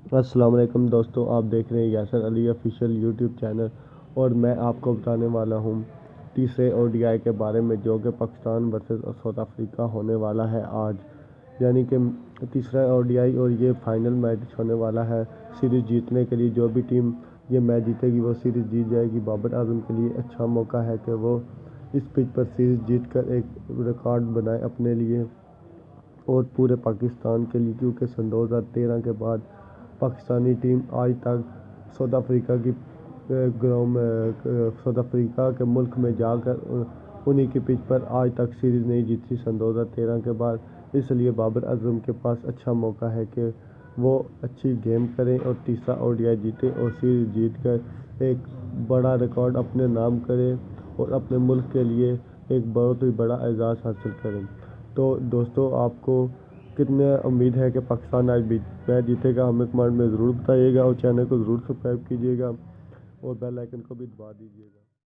السلام علیکم دوستوں، آپ دیکھ رہے ہیں یاسر علی آفیشیل یوٹیوب چینل، اور میں آپ کو بتانے والا ہوں تیسرے ODI کے بارے میں، جو کہ پاکستان ورسز ساؤتھ افریقہ ہونے والا ہے آج، یعنی کہ تیسرا ODI، اور یہ فائنل میچ ہونے والا ہے سیریز جیتنے کے لیے۔ جو بھی ٹیم یہ میچ جیتے گی وہ سیریز جیت جائے گی۔ بابر اعظم کے لیے اچھا موقع ہے کہ وہ اس پچ پر سیریز جیت کر ایک ریکارڈ بنائے اپنے لیے اور پورے پاکستان کے لیے، کیونکہ سن 2013 کے بعد پاکستانی ٹیم آج تک ساؤتھ افریقہ کی گراؤنڈ میں، ساؤتھ افریقہ کے ملک میں جا کر انہی کی پچ پر آج تک سیریز نہیں جیتی سن 2013 کے بعد۔ اس لیے بابر اعظم کے پاس اچھا موقع ہے کہ وہ اچھی گیم کریں اور تیسرا ODI جیتے اور سیریز جیت کر ایک بڑا ریکارڈ اپنے نام کریں اور اپنے ملک کے لیے ایک بہت ہی بڑا اعزاز حاصل کریں۔ تو دوستو، آپ کو کتنے امید ہے کہ پاکستان آج میچ جیتے گا؟ ہمیں کمنٹ میں ضرور بتائیے گا، اور چینل کو ضرور سبسکرائب کیجیے گا اور بیل آئیکن کو بھی دبا دیجیے گا۔